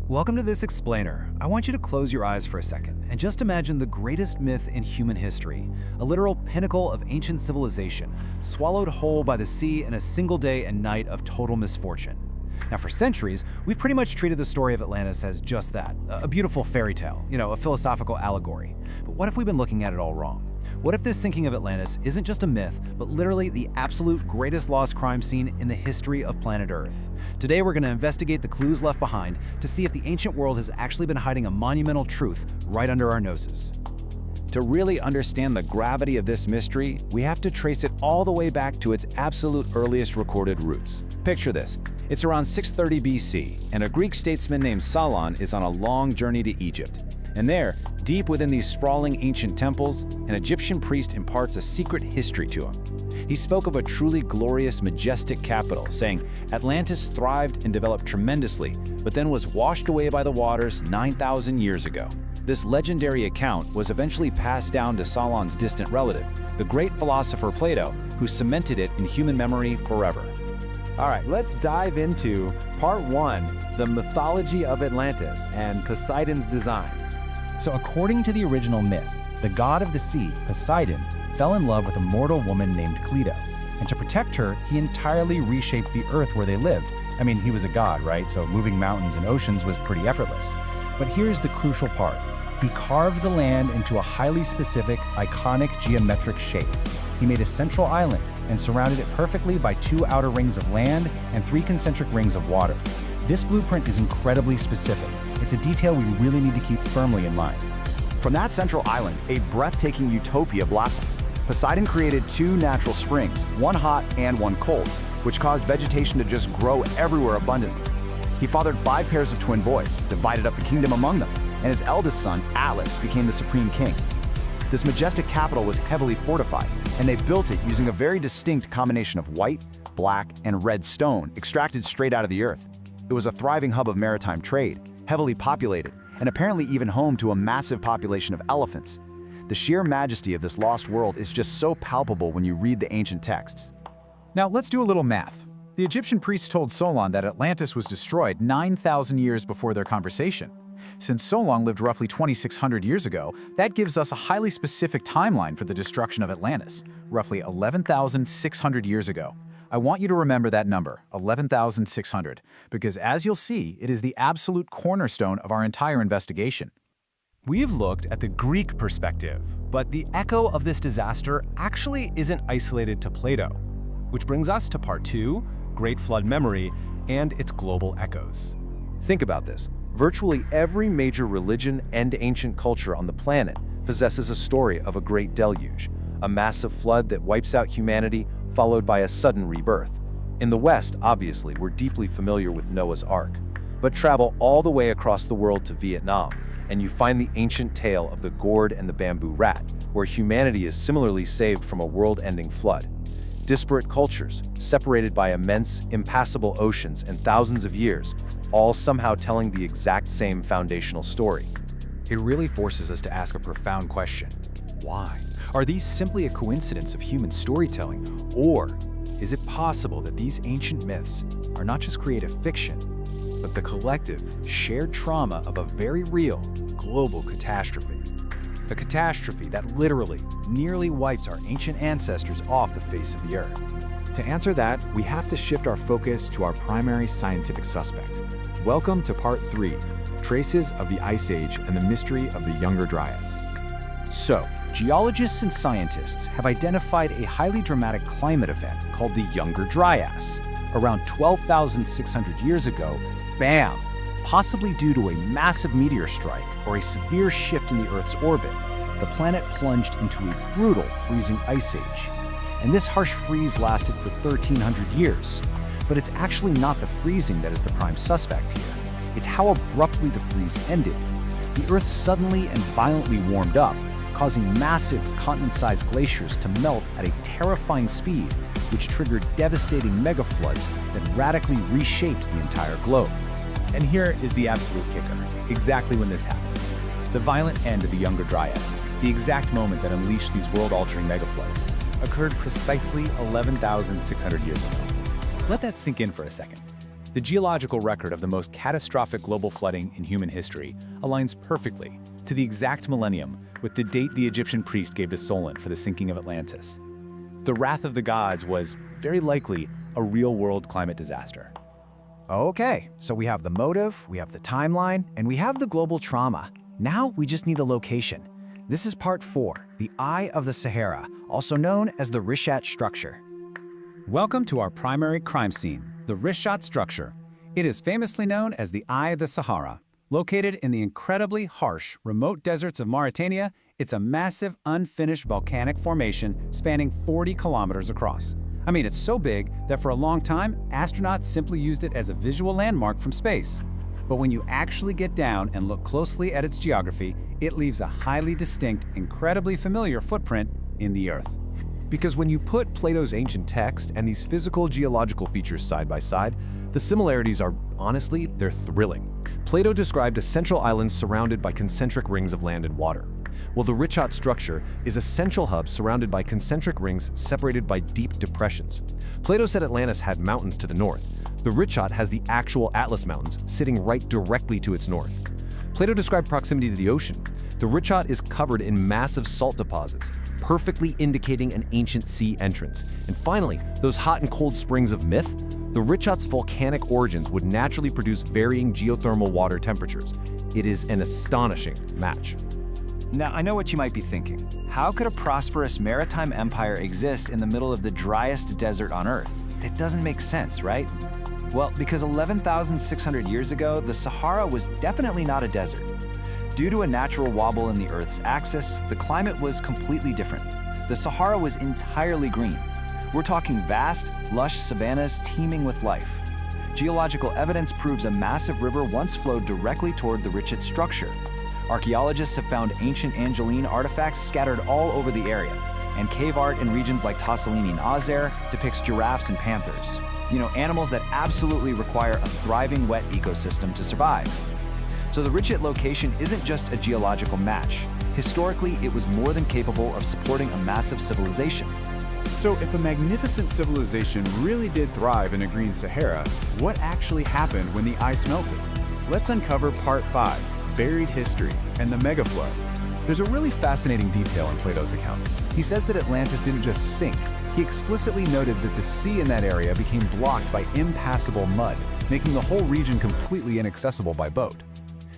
Welcome to this explainer. I want you to close your eyes for a second and just imagine the greatest myth in human history, a literal pinnacle of ancient civilization, swallowed whole by the sea in a single day and night of total misfortune. Now, for centuries, we've pretty much treated the story of Atlantis as just that, a beautiful fairy tale, a philosophical allegory. But what if we've been looking at it all wrong? What if this sinking of Atlantis isn't just a myth, but literally the absolute greatest lost crime scene in the history of planet Earth? Today, we're going to investigate the clues left behind to see if the ancient world has actually been hiding a monumental truth right under our noses. To really understand the gravity of this mystery, we have to trace it all the way back to its absolute earliest recorded roots. Picture this. It's around 630 BC, and a Greek statesman named Solon is on a long journey to Egypt. And there, deep within these sprawling ancient temples, an Egyptian priest imparts a secret history to him. He spoke of a truly glorious, majestic capital, saying Atlantis thrived and developed tremendously, but then was washed away by the waters 9,000 years ago. This legendary account was eventually passed down to Solon's distant relative, the great philosopher Plato, who cemented it in human memory forever. All right, let's dive into part one, the mythology of Atlantis and Poseidon's design. So according to the original myth, the god of the sea, Poseidon, fell in love with a mortal woman named Cleito. And to protect her, he entirely reshaped the earth where they lived. I mean, he was a god, right? So moving mountains and oceans was pretty effortless. But here's the crucial part. He carved the land into a highly specific, iconic geometric shape. He made a central island and surrounded it perfectly by 2 outer rings of land and 3 concentric rings of water. This blueprint is incredibly specific. It's a detail we really need to keep firmly in mind. From that central island, a breathtaking utopia blossomed. Poseidon created 2 natural springs, one hot and one cold, which caused vegetation to just grow everywhere abundantly. He fathered 5 pairs of twin boys, divided up the kingdom among them, and his eldest son, Atlas, became the supreme king. This majestic capital was heavily fortified, and they built it using a very distinct combination of white, black, and red stone extracted straight out of the earth. It was a thriving hub of maritime trade, heavily populated, and apparently even home to a massive population of elephants. The sheer majesty of this lost world is just so palpable when you read the ancient texts. Now let's do a little math. The Egyptian priests told Solon that Atlantis was destroyed 9,000 years before their conversation. Since Solon lived roughly 2,600 years ago, that gives us a highly specific timeline for the destruction of Atlantis, roughly 11,600 years ago. I want you to remember that number, 11,600, because as you'll see, it is the absolute cornerstone of our entire investigation. We have looked at the Greek perspective, but the echo of this disaster actually isn't isolated to Plato, which brings us to part 2, Great Flood Memory, and its global echoes. Think about this. Virtually every major religion and ancient culture on the planet possesses a story of a great deluge, a massive flood that wipes out humanity, followed by a sudden rebirth. In the West, obviously, we're deeply familiar with Noah's Ark, but travel all the way across the world to Vietnam, and you find the ancient tale of the gourd and the bamboo rat, where humanity is similarly saved from a world-ending flood. Disparate cultures, separated by immense, impassable oceans and thousands of years, all somehow telling the exact same foundational story. It really forces us to ask a profound question. Why? Are these simply a coincidence of human storytelling, or is it possible that these ancient myths are not just creative fiction, but the collective, shared trauma of a very real, global catastrophe? A catastrophe that literally nearly wipes our ancient ancestors off the face of the earth. To answer that, we have to shift our focus to our primary scientific suspect. Welcome to part 3, Traces of the Ice Age and the Mystery of the Younger Dryas. So, geologists and scientists have identified a highly dramatic climate event called the Younger Dryas. Around 12,600 years ago, bam! Possibly due to a massive meteor strike or a severe shift in the Earth's orbit, the planet plunged into a brutal freezing ice age. And this harsh freeze lasted for 1,300 years. But it's actually not the freezing that is the prime suspect here. It's how abruptly the freeze ended. The Earth suddenly and violently warmed up, causing massive continent-sized glaciers to melt at a terrifying speed, which triggered devastating megafloods that radically reshaped the entire globe. And here is the absolute kicker, exactly when this happened. The violent end of the Younger Dryas, the exact moment that unleashed these world-altering megafloods, occurred precisely 11,600 years ago. Let that sink in for a second. The geological record of the most catastrophic global flooding in human history aligns perfectly to the exact millennium with the date the Egyptian priest gave to Solon for the sinking of Atlantis. The wrath of the gods was, very likely, a real-world climate disaster. Okay, so we have the motive, we have the timeline, and we have the global trauma. Now we just need the location. This is part 4, the Eye of the Sahara, also known as the Rishat structure. Welcome to our primary crime scene, the Rishat structure. It is famously known as the Eye of the Sahara. Located in the incredibly harsh, remote deserts of Mauritania, it's a massive, unfinished volcanic formation spanning 40 kilometers across. I mean, it's so big that for a long time, astronauts simply used it as a visual landmark from space. But when you actually get down and look closely at its geography, it leaves a highly distinct, incredibly familiar footprint in the Earth. Because when you put Plato's ancient text and these physical geological features side by side, the similarities are, honestly, they're thrilling. Plato described a central island surrounded by concentric rings of land and water. Well, the Rishat structure is a central hub surrounded by concentric rings separated by deep depressions. Plato said Atlantis had mountains to the north. The Rishat has the actual Atlas Mountains sitting right directly to its north. Plato described proximity to the ocean. The Rishat is covered in massive salt deposits, perfectly indicating an ancient sea entrance. And finally, those hot and cold springs of myth, the Rishat's volcanic origins would naturally produce varying geothermal water temperatures. It is an astonishing match. Now, I know what you might be thinking. How could a prosperous maritime empire exist in the middle of the driest desert on Earth? That doesn't make sense, right? Well, because 11,600 years ago, the Sahara was definitely not a desert. Due to a natural wobble in the Earth's axis, the climate was completely different. The Sahara was entirely green. We're talking vast, lush savannas teeming with life. Geological evidence proves a massive river once flowed directly toward the Rishat structure. Archaeologists have found ancient Angeline artifacts scattered all over the area, and cave art in regions like Tassalini and Azer depicts giraffes and panthers. You know, animals that absolutely require a thriving wet ecosystem to survive. So the Rishat location isn't just a geological match. Historically, it was more than capable of supporting a massive civilization. So if a magnificent civilization really did thrive in a green Sahara, what actually happened when the ice melted? Let's uncover part 5, Buried History and the Megaflood. There's a really fascinating detail in Plato's account. He says that Atlantis didn't just sink. He explicitly noted that the sea in that area became blocked by impassable mud, making the whole region completely inaccessible by boat.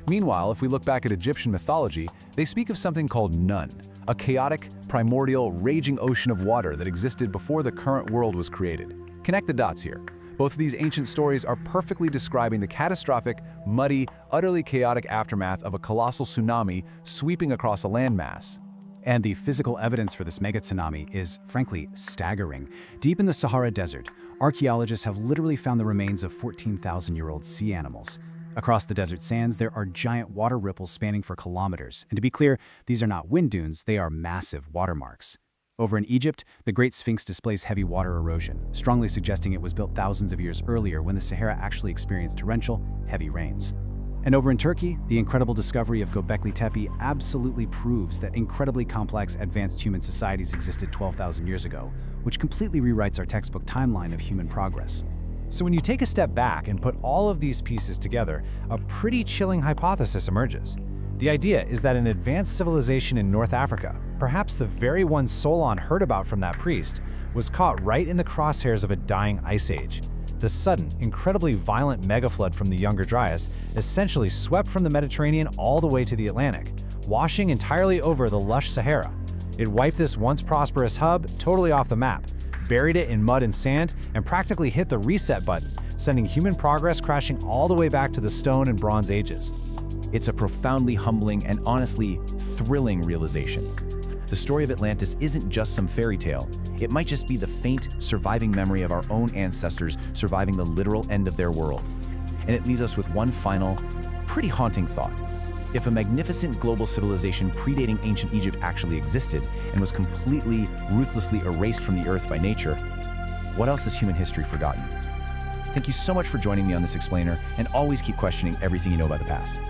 Meanwhile, if we look back at Egyptian mythology, they speak of something called Nun, a chaotic, primordial, raging ocean of water that existed before the current world was created. Connect the dots here. Both of these ancient stories are perfectly describing the catastrophic, muddy, utterly chaotic aftermath of a colossal tsunami sweeping across a landmass. And the physical evidence for this mega-tsunami is, frankly, staggering. Deep in the Sahara Desert, archaeologists have literally found the remains of 14,000-year-old sea animals. Across the desert sands, there are giant water ripples spanning for kilometers. And to be clear, these are not wind dunes, they are massive watermarks. Over in Egypt, the Great Sphinx displays heavy water erosion, strongly suggesting it was built thousands of years earlier when the Sahara actually experienced torrential, heavy rains. And over in Turkey, the incredible discovery of Göbekli Tepe absolutely proves that incredibly complex advanced human societies existed 12,000 years ago, which completely rewrites our textbook timeline of human progress. So when you take a step back and put all of these pieces together, a pretty chilling hypothesis emerges. The idea is that an advanced civilization in North Africa, perhaps the very one Solon heard about from that priest, was caught right in the crosshairs of a dying ice age. The sudden, incredibly violent megaflood from the Younger Dryas essentially swept from the Mediterranean all the way to the Atlantic, washing entirely over the lush Sahara. It wiped this once prosperous hub totally off the map, buried it in mud and sand, and practically hit the reset button, sending human progress crashing all the way back to the Stone and Bronze Ages. It's a profoundly humbling and honestly thrilling realization. The story of Atlantis isn't just some fairy tale. It might just be the faint, surviving memory of our own ancestors surviving the literal end of their world. And it leaves us with one final, pretty haunting thought. If a magnificent global civilization predating ancient Egypt actually existed and was completely, ruthlessly erased from the earth by nature, what else has human history forgotten? Thank you so much for joining me on this explainer, and always keep questioning everything you know about the past.